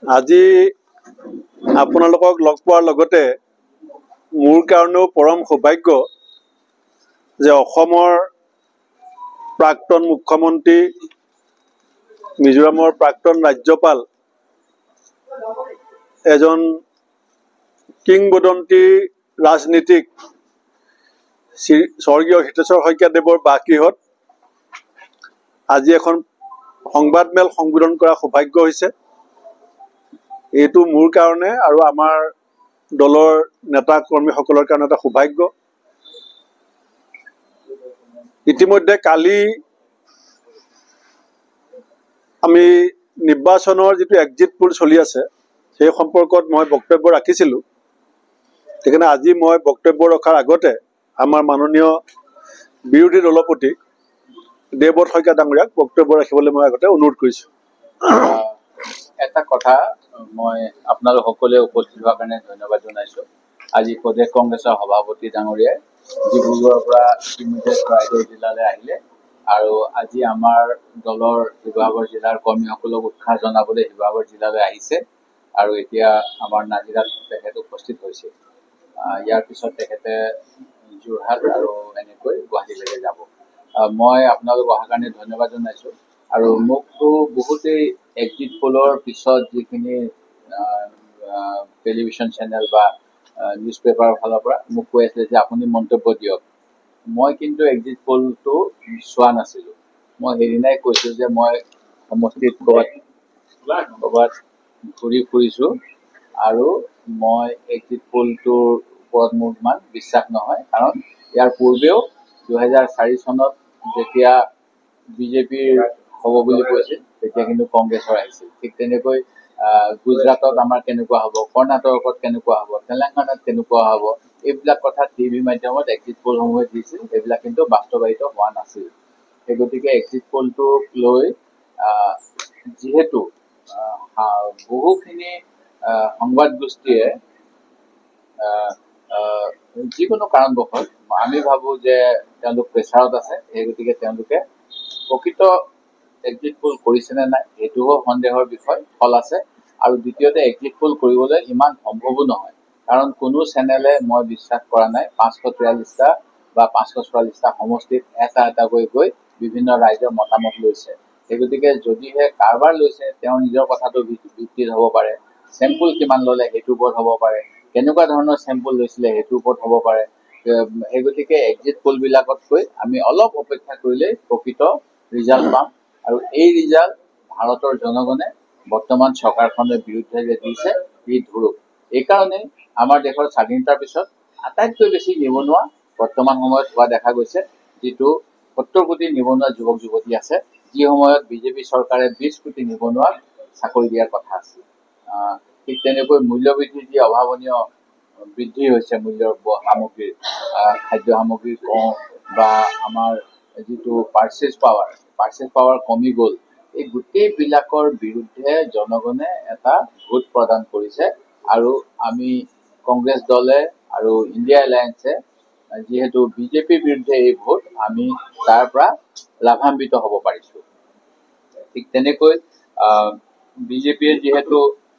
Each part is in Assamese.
আজি আপোনালোকক লগ পোৱাৰ লগতে মোৰ কাৰণেও পৰম সৌভাগ্য যে অসমৰ প্ৰাক্তন মুখ্যমন্ত্ৰী, মিজোৰামৰ প্ৰাক্তন ৰাজ্যপাল, এজন কিংবদন্তি ৰাজনীতিক স্বৰ্গীয় হিতেশ্বৰ শইকীয়াদেৱৰ বাসগৃহত আজি এখন সংবাদমেল সম্বোধন কৰা সৌভাগ্য হৈছে। এইটো মোৰ কাৰণে আৰু আমাৰ দলৰ নেতা কৰ্মীসকলৰ কাৰণে এটা সৌভাগ্য। ইতিমধ্যে কালি আমি নিৰ্বাচনৰ যিটো এক্সিট পোল চলি আছে সেই সম্পৰ্কত মই বক্তব্য ৰাখিছিলোঁ। সেইকাৰণে আজি মই বক্তব্য ৰখাৰ আগতে আমাৰ মাননীয় বিৰোধী দলপতি দেৱব্ৰত শইকীয়া ডাঙৰীয়াক বক্তব্য ৰাখিবলৈ মই আগতে অনুৰোধ কৰিছোঁ। এটা কথা মই আপোনালোক সকলোৱে উপস্থিত হোৱাৰ কাৰণে ধন্যবাদ জনাইছোঁ। আজি প্ৰদেশ কংগ্ৰেছৰ সভাপতি ডাঙৰীয়াই ডিব্ৰুগড়ৰ পৰা ইতিমধ্যে চৰাইদেউ জিলালৈ আহিলে আৰু আজি আমাৰ দলৰ শিৱসাগৰ জিলাৰ কৰ্মীসকলক উৎসাহ জনাবলৈ শিৱসাগৰ জিলালৈ আহিছে আৰু এতিয়া আমাৰ নাজিৰাত তেখেত উপস্থিত হৈছে। ইয়াৰ পিছত তেখেতে যোৰহাট আৰু এনেকৈ গুৱাহাটীলৈকে যাব। মই আপোনালোক অহাৰ কাৰণে ধন্যবাদ জনাইছোঁ আৰু মোকতো বহুতেই এক্সিট পোলৰ পিছত যিখিনি টেলিভিশ্যন চেনেল বা নিউজ পেপাৰৰ ফালৰ পৰা মোক কৈ আছিলে যে আপুনি মন্তব্য দিয়ক। মই কিন্তু এক্সিট পোলটো চোৱা নাছিলোঁ। মই সেইদিনাই কৈছোঁ যে মই সমষ্টিত ক'ৰবাত ঘূৰি ফুৰিছোঁ আৰু মই এক্সিট পোলটোৰ ওপৰত মোৰ ইমান বিশ্বাস নহয়, কাৰণ ইয়াৰ পূৰ্বেও 2004 চনত যেতিয়া বিজেপিৰ হ'ব বুলি কৈছিল তেতিয়া কিন্তু কংগ্ৰেছৰ আহিছিল। ঠিক তেনেকৈ গুজৰাটত আমাৰ কেনেকুৱা হ'ব, কৰ্ণাটকত কেনেকুৱা হ'ব, তেলেংগানাত কেনেকুৱা হ'ব, এইবিলাক কথা টিভি মাধ্যমত এক্সিট পোলসমূহে দিছিল। এইবিলাক কিন্তু বাস্তৱায়িত হোৱা নাছিল। সেই গতিকে এক্সিট পোলটোক লৈ যিহেতু বহুখিনি সংবাদ গোষ্ঠীয়ে যিকোনো কাৰণবশত আমি ভাবোঁ যে তেওঁলোক প্ৰেচাৰত আছে, সেই গতিকে তেওঁলোকে প্ৰকৃত এক্সিট পোল কৰিছে নে নাই সেইটোও সন্দেহৰ বিষয় ফল আছে। আৰু দ্বিতীয়তে এক্সিট পোল কৰিবলৈ ইমান সম্ভৱো নহয়, কাৰণ কোনো চেনেলে মই বিশ্বাস কৰা নাই 543টা বা 544টা সমষ্টিত এটাকৈ গৈ বিভিন্ন ৰাইজৰ মতামত লৈছে। সেই গতিকে যদিহে কাৰোবাৰ লৈছে তেওঁৰ নিজৰ কথাটো ভিত্তিত হ'ব পাৰে, চেম্পুল কিমান ল'লে সেইটোৰ ওপৰত হ'ব পাৰে, কেনেকুৱা ধৰণৰ চেম্পুল লৈছিলে সেইটোৰ ওপৰত হ'ব পাৰে। সেই গতিকে এক্সিট পোলবিলাকতকৈ আমি অলপ অপেক্ষা কৰিলেই প্ৰকৃত ৰিজাল্ট পাম। আৰু এই ৰিজাল্ট ভাৰতৰ জনগণে বৰ্তমান চৰকাৰখনৰ বিৰুদ্ধে যে দিছে ই ধুৰুপ। এইকাৰণে আমাৰ দেশৰ স্বাধীনতাৰ পিছত আটাইতকৈ বেছি নিবনুৱা বৰ্তমান সময়ত হোৱা দেখা গৈছে, যিটো 70 কোটি নিবনুৱা যুৱক যুৱতী আছে, যি সময়ত বিজেপি চৰকাৰে 20 কোটি নিবনুৱাক চাকৰি দিয়াৰ কথা আছিল। ঠিক তেনেকৈ মূল্যবৃদ্ধিৰ যি অভাৱনীয় বৃদ্ধি হৈছে মূল্যৰ সামগ্ৰীৰ, খাদ্য সামগ্ৰী কওঁ বা আমাৰ যিটো পাৰ্চেজ পাৱাৰ কমি গ'ল, এই গোটেইবিলাকৰ বিৰুদ্ধে জনগণে এটা ভোট প্ৰদান কৰিছে। আৰু আমি কংগ্ৰেছ দলে আৰু ইণ্ডিয়া এলায়েন্সে যিহেতু বিজেপিৰ বিৰুদ্ধে এই ভোট, আমি তাৰ পৰা লাভান্বিত হ'ব পাৰিছোঁ। ঠিক তেনেকৈ বিজেপিয়ে যিহেতু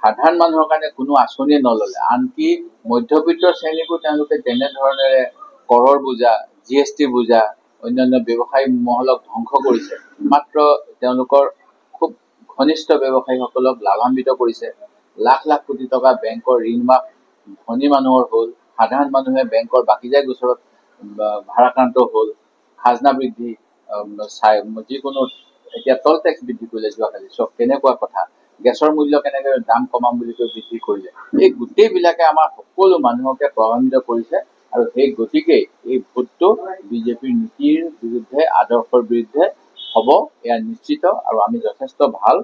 সাধাৰণ মানুহৰ কাৰণে কোনো আঁচনি নল'লে, আনকি মধ্যবিত্ত শ্ৰেণীকো তেওঁলোকে তেনেধৰণেৰে কৰৰ বোজা, GST বোজা, অন্যান্য ব্যৱসায়ী মহলক ধ্বংস কৰিছে, মাত্ৰ তেওঁলোকৰ খুব ঘনিষ্ঠ ব্যৱসায়ীসকলক লাভান্বিত কৰিছে। লাখ লাখ কোটি টকা বেংকৰ ঋণ মাফ ধনী মানুহৰ হ'ল, সাধাৰণ মানুহে বেংকৰ বাকিজাই গোচৰত ভাৰাক্ৰান্ত হ'ল। খাজনা বৃদ্ধি, যিকোনো এতিয়া টল টেক্স বৃদ্ধি কৰিলে যোৱাকালি, চব কেনেকুৱা কথা, গেছৰ মূল্য কেনেকৈ দাম কমাম বুলি কৈ বৃদ্ধি কৰিলে। এই গোটেইবিলাকে আমাৰ সকলো মানুহকে প্ৰভাৱিত কৰিছে আৰু সেই গতিকেই এই ভোটটো বিজেপিৰ নীতিৰ বিৰুদ্ধে, আদৰ্শৰ বিৰুদ্ধে হ'ব, এয়া নিশ্চিত। আৰু আমি যথেষ্ট ভাল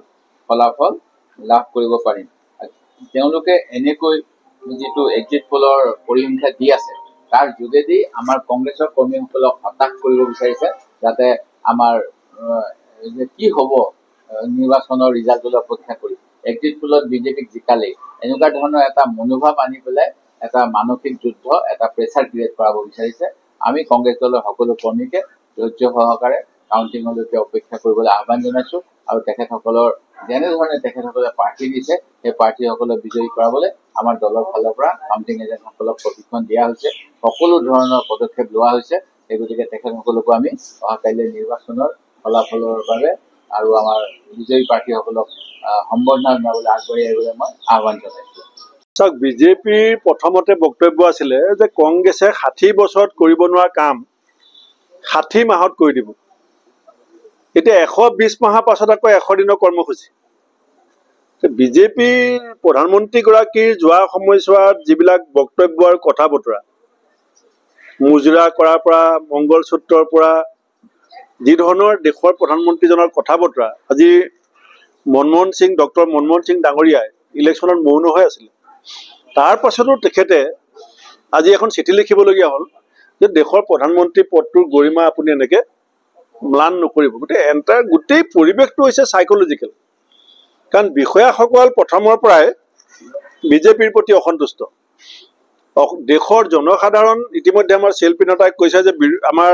ফলাফল লাভ কৰিব পাৰিম। তেওঁলোকে এনেকৈ যিটো এক্সিট পোলৰ পৰিসংখ্যা দি আছে তাৰ যোগেদি আমাৰ কংগ্ৰেছৰ কৰ্মীসকলক হতাশ কৰিব বিচাৰিছে, যাতে আমাৰ কি হ'ব নিৰ্বাচনৰ ৰিজাল্টলৈ অপেক্ষা কৰি এক্সিট পোলত বিজেপিক জিকালেই, এনেকুৱা ধৰণৰ এটা মনোভাৱ আনি পেলাই এটা মানসিক যুদ্ধ, এটা প্ৰেচাৰ ক্ৰিয়েট কৰাব বিচাৰিছে। আমি কংগ্ৰেছ দলৰ সকলো কৰ্মীকে ধৈৰ্য সহকাৰে কাউণ্টিঙলৈকে অপেক্ষা কৰিবলৈ আহ্বান জনাইছোঁ আৰু তেখেতসকলৰ যেনেধৰণে তেখেতসকলে প্ৰাৰ্থী দিছে সেই প্ৰাৰ্থীসকলক বিজয়ী কৰাবলৈ আমাৰ দলৰ ফালৰ পৰা কাউণ্টিং এজেণ্টসকলক প্ৰশিক্ষণ দিয়া হৈছে, সকলো ধৰণৰ পদক্ষেপ লোৱা হৈছে। সেই গতিকে তেখেতসকলকো আমি অহাকাইলৈ নিৰ্বাচনৰ ফলাফলৰ বাবে আৰু আমাৰ বিজয়ী প্ৰাৰ্থীসকলক সম্বৰ্ধনা জনাবলৈ আগবাঢ়ি আহিবলৈ মই আহ্বান জনাইছোঁ। চাওক, বিজেপিৰ প্ৰথমতে বক্তব্য আছিলে যে কংগ্ৰেছে 60 বছৰত কৰিব নোৱাৰা কাম 60 মাহত কৰি দিব। এতিয়া 120 মাহৰ পাছত আকৌ 100 দিনৰ কৰ্মসূচী। বিজেপিৰ প্ৰধানমন্ত্ৰীগৰাকীৰ যোৱা সময়ছোৱাত যিবিলাক বক্তব্য আৰু কথা বতৰা, মুজৰা কৰাৰ পৰা মংগলসূত্ৰৰ পৰা যি ধৰণৰ দেশৰ প্ৰধানমন্ত্ৰীজনৰ কথা বতৰা, আজি ডক্টৰ মনমোহন সিং ডাঙৰীয়াই ইলেকশ্যনত মৌন হৈ আছিলে। তাৰ পাছতো তেখেতে আজি এখন চিঠি লিখিবলগীয়া হ'ল যে দেশৰ প্ৰধানমন্ত্ৰী পদটোৰ গৰিমা আপুনি এনেকৈ ম্লান নকৰিব। গোটেই পৰিৱেশটো হৈছে চাইকলজিকেল। কাৰণ বিষয়াসকল প্ৰথমৰ পৰাই বিজেপিৰ প্ৰতি অসন্তুষ্ট। দেশৰ জনসাধাৰণ ইতিমধ্যে আমাৰ শিল্পী নেতাই কৈছে যে আমাৰ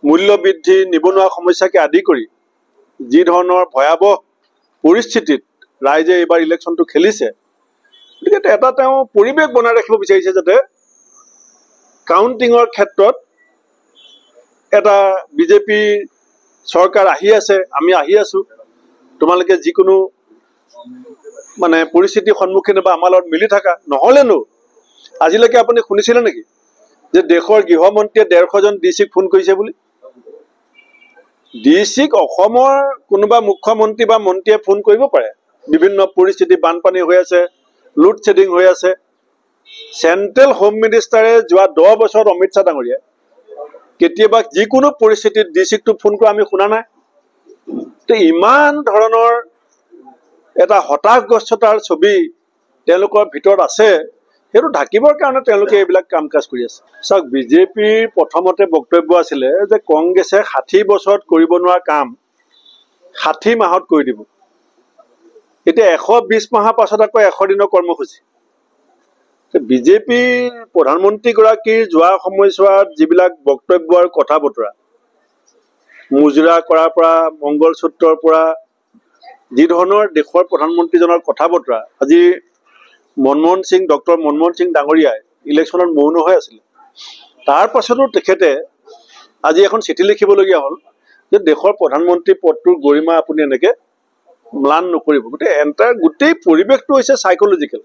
মূল্য বৃদ্ধি, নিবনুৱা সমস্যাকে আদি কৰি যি ধৰণৰ ভয়াৱহ পৰিস্থিতিত ৰাইজে এইবাৰ ইলেকশ্যনটো খেলিছে, গতিকে এটা তেওঁ পৰিৱেশ বনাই ৰাখিব বিচাৰিছে যাতে কাউণ্টিঙৰ ক্ষেত্ৰত এটা বিজেপি চৰকাৰ আহি আছে, আমি আহি আছোঁ, তোমালোকে যিকোনো পৰিস্থিতিৰ সন্মুখীন বা আমাৰ লগত মিলি থাকা। নহ'লেনো আজিলৈকে আপুনি শুনিছিলে নেকি যে দেশৰ গৃহমন্ত্ৰীয়ে 150 জন ডি চিক ফোন কৰিছে বুলি? ডি চিক অসমৰ কোনোবা মুখ্যমন্ত্ৰী বা মন্ত্ৰীয়ে ফোন কৰিব পাৰে। বিভিন্ন পৰিস্থিতি, বানপানী হৈ আছে, লোড শ্বেডিং হৈ আছে। চেণ্ট্ৰেল হোম মিনিষ্টাৰে যোৱা 10 বছৰত অমিত শ্বাহ ডাঙৰীয়াই কেতিয়াবা যিকোনো পৰিস্থিতিত ডি চিকটো ফোন কৰা আমি শুনা নাই। তো ইমান ধৰণৰ এটা হতাশগ্ৰস্ততাৰ ছবি তেওঁলোকৰ ভিতৰত আছে, সেইটো ঢাকিবৰ কাৰণে তেওঁলোকে এইবিলাক কাম কাজ কৰি আছে। চাওক, বিজেপিৰ প্ৰথমতে বক্তব্য আছিলে যে কংগ্ৰেছে 60 বছৰত কৰিব নোৱাৰা কাম 60 মাহত কৰি দিব। এতিয়া 120 মাহৰ পাছত আকৌ 100 দিনৰ কৰ্মসূচী। বিজেপিৰ প্ৰধানমন্ত্ৰীগৰাকীৰ যোৱা সময়ছোৱাত যিবিলাক বক্তব্য আৰু কথা বতৰা, মুজৰা কৰাৰ পৰা মংগলসূত্ৰৰ পৰা যি ধৰণৰ দেশৰ প্ৰধানমন্ত্ৰীজনৰ কথা বতৰা, আজি ডক্টৰ মনমোহন সিং ডাঙৰীয়াই ইলেকশ্যনত মৌন হৈ আছিলে। তাৰ পাছতো তেখেতে আজি এখন চিঠি লিখিবলগীয়া হ'ল যে দেশৰ প্ৰধানমন্ত্ৰী পদটোৰ গৰিমা আপুনি এনেকৈ ম্লান নকৰিব। গোটেই পৰিৱেশটো হৈছে চাইকলজিকেল।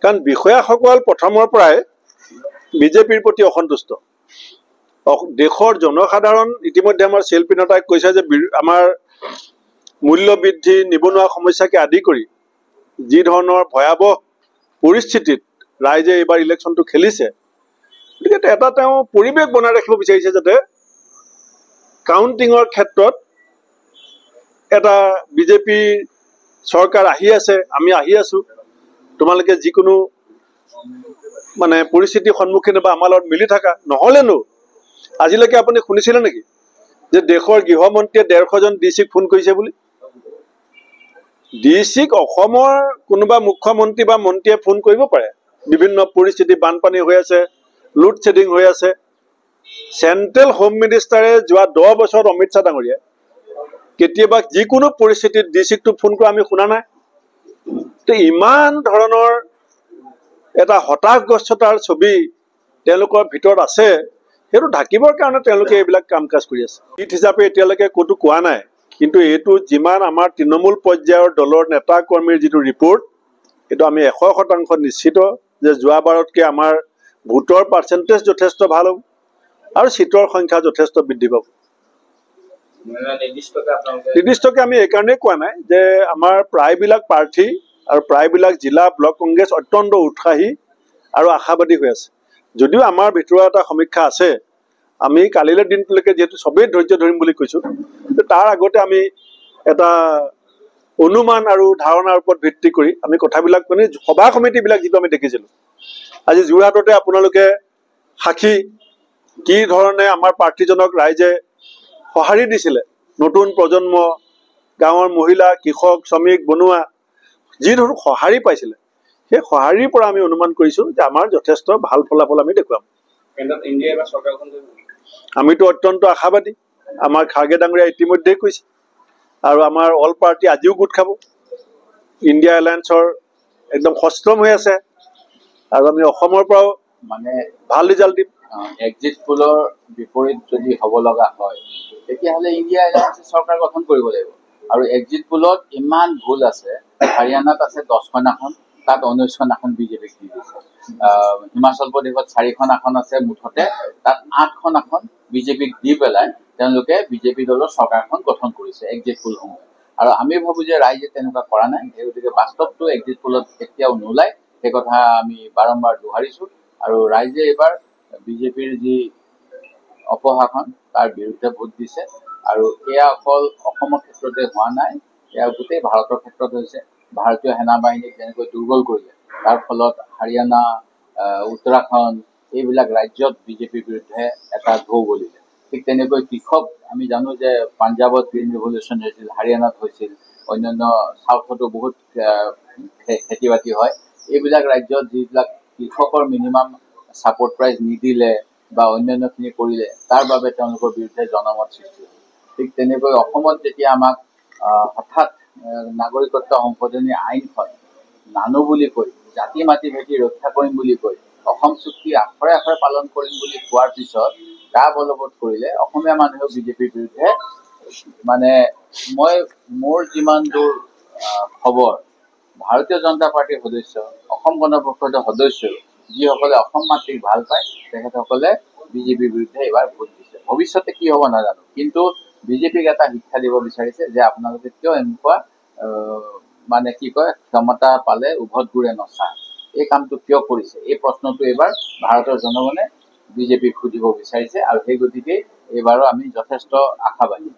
কাৰণ বিষয়াসকল প্ৰথমৰ পৰাই বিজেপিৰ প্ৰতি অসন্তুষ্ট। দেশৰ জনসাধাৰণ ইতিমধ্যে আমাৰ শিল্পী নেতাই কৈছে যে আমাৰ মূল্য বৃদ্ধি, নিবনুৱা সমস্যাকে আদি কৰি যি ধৰণৰ ভয়াৱহ পৰিস্থিতিত ৰাইজে এইবাৰ ইলেকশ্যনটো খেলিছে, গতিকে এটা তেওঁ পৰিৱেশ বনাই ৰাখিব বিচাৰিছে যাতে কাউণ্টিঙৰ ক্ষেত্ৰত এটা বিজেপি চৰকাৰ আহি আছে, আমি আহি আছোঁ, তোমালোকে যিকোনো পৰিস্থিতিৰ সন্মুখীন বা আমাৰ লগত মিলি থাকা। নহ'লেনো আজিলৈকে আপুনি শুনিছিলে নেকি যে দেশৰ গৃহমন্ত্ৰীয়ে 150 জন ডি চিক ফোন কৰিছে বুলি? ডি চিক অসমৰ কোনোবা মুখ্যমন্ত্ৰী বা মন্ত্ৰীয়ে ফোন কৰিব পাৰে। বিভিন্ন পৰিস্থিতি, বানপানী হৈ আছে, লোড শ্বেডিং হৈ আছে। চেণ্ট্ৰেল হোম মিনিষ্টাৰে যোৱা 10 বছৰত অমিত শ্বাহ ডাঙৰীয়াই কেতিয়াবা যিকোনো পৰিস্থিতিত ডি চিকটো ফোন কৰা আমি শুনা নাই। তো ইমান ধৰণৰ এটা হতাশগ্ৰস্ততাৰ ছবি তেওঁলোকৰ ভিতৰত আছে, সেইটো ঢাকিবৰ কাৰণে তেওঁলোকে এইবিলাক কাম কাজ কৰি আছে। ঈদ হিচাপে এতিয়ালৈকে ক'তো কোৱা নাই, কিন্তু এইটো যিমান আমাৰ তৃণমূল পৰ্যায়ৰ দলৰ নেতা কৰ্মীৰ যিটো ৰিপৰ্ট, এইটো আমি 100% নিশ্চিত যে যোৱাবাৰতকৈ আমাৰ ভোটৰ পাৰ্চেণ্টেজ যথেষ্ট ভাল হ'ব আৰু চিটৰ সংখ্যা যথেষ্ট বৃদ্ধি পাব। নিৰ্দিষ্টকৈ আমি এইকাৰণেই কোৱা নাই যে আমাৰ প্ৰায়বিলাক প্ৰাৰ্থী আৰু প্ৰায়বিলাক জিলা ব্লক কংগ্ৰেছ অত্যন্ত উৎসাহী আৰু আশাবাদী হৈ আছে। যদিও আমাৰ ভিতৰুৱা এটা সমীক্ষা আছে, আমি কালিলৈ দিনটোলৈকে যিহেতু চবেই ধৈৰ্য ধৰিম বুলি কৈছোঁ, তাৰ আগতে আমি এটা অনুমান আৰু ধাৰণাৰ ওপৰত ভিত্তি কৰি আমি কথাবিলাক সভা সমিতিবিলাক যিটো আমি দেখিছিলোঁ, আজি যোৰহাটতে আপোনালোকে সাক্ষী কি ধৰণে আমাৰ প্ৰাৰ্থীজনক ৰাইজে সঁহাৰি দিছিলে। নতুন প্ৰজন্ম, গাঁৱৰ মহিলা, কৃষক, শ্ৰমিক, বনুৱা যি ধৰণৰ সঁহাৰি পাইছিলে, সেই সঁহাৰিৰ পৰা আমি অনুমান কৰিছোঁ যে আমাৰ যথেষ্ট ভাল ফলাফল আমি দেখুৱাম। আমিতো অত্যন্ত আশাবাদী। আমাৰ খাৰ্গে ডাঙৰীয়া ইতিমধ্যেই কৈছে আৰু আমাৰ অল পাৰ্টি আজিও গোট খাব। ইণ্ডিয়া এলায়েন্সৰ একদম সষ্টম হৈ আছে আৰু আমি অসমৰ পৰাও মানে ভাল ৰিজাল্ট দিম। এক্সিট পোলৰ বিপৰীত যদি হ'ব লগা হয় তেতিয়াহ'লে ইণ্ডিয়া এলায়েন্সে চৰকাৰ গঠন কৰিব লাগিব। আৰু এক্সিট পোলত ইমান ভুল আছে। হাৰিয়ানাত আছে 10খন আসন, তাত 19খন আসন বিজেপিক দি দিছে। হিমাচল প্ৰদেশত 4খন আসন আছে মুঠতে, তাত 8খন আসন বিজেপিক দি পেলাই তেওঁলোকে বিজেপি দলৰ চৰকাৰখন গঠন কৰিছে এক্সিট পোলসমূহ। আৰু আমি ভাবো যে ৰাইজে তেনেকুৱা কৰা নাই, সেই গতিকে বাস্তৱটো এক্সিট পোলত কেতিয়াও নোলায়, সেই কথা আমি বাৰম্বাৰ দোহাৰিছো। আৰু ৰাইজে এইবাৰ বিজেপিৰ যি অপশাসন তাৰ বিৰুদ্ধে ভোট দিছে। আৰু এয়া অকল অসমৰ ক্ষেত্ৰতে হোৱা নাই, এয়া গোটেই ভাৰতৰ ক্ষেত্ৰত হৈছে। ভাৰতীয় সেনা বাহিনীক যেনেকৈ দুৰ্বল কৰিলে, তাৰ ফলত হাৰিয়ানা, উত্তৰাখণ্ড এইবিলাক ৰাজ্যত বিজেপিৰ বিৰুদ্ধে এটা ঢৌ বলিলে। ঠিক তেনেকৈ কৃষক, আমি জানো যে পাঞ্জাৱত গ্ৰীণ ৰিভলিউশ্যন হৈছিল, হাৰিয়ানাত হৈছিল, অন্যান্য চাউথতো বহুত খেতি বাতি হয়। এইবিলাক ৰাজ্যত যিবিলাক কৃষকৰ মিনিমাম ছাপৰ্ট প্ৰাইজ নিদিলে বা অন্যান্যখিনি কৰিলে, তাৰ বাবে তেওঁলোকৰ বিৰুদ্ধে জনমত সৃষ্টি হ'ল। ঠিক তেনেকৈ অসমত যেতিয়া আমাক হঠাৎ নাগৰিকত্ব সংশোধনী আইনখন নানো বুলি কৈ, জাতি মাটি ভেটি ৰক্ষা কৰিম বুলি কৈ, অসম চুক্তি আখৰে আখৰে পালন কৰিম বুলি কোৱাৰ পিছত গা বলবৎ কৰিলে অসমীয়া মানুহেও বিজেপিৰ বিৰুদ্ধে, মানে মোৰ যিমান দূৰ খবৰ, ভাৰতীয় জনতা পাৰ্টিৰ সদস্য, অসম গণ পৰিষদৰ সদস্য যিসকলে অসম মাতৃক ভাল পায়, তেখেতসকলে বিজেপিৰ বিৰুদ্ধে এইবাৰ ভোট দিছে। ভৱিষ্যতে কি হ'ব নাজানো, কিন্তু বিজেপিক এটা শিক্ষা দিব বিচাৰিছে যে আপোনালোকে কিয় এনেকুৱা মানে কি কয়, ক্ষমতা পালে উভত গুৰে নচায়, এই কামটো কিয় কৰিছে, এই প্ৰশ্নটো এইবাৰ ভাৰতৰ জনগণে বিজেপিক সুধিব বিচাৰিছে। আৰু সেই গতিকে এইবাৰো আমি যথেষ্ট আশাবাদী।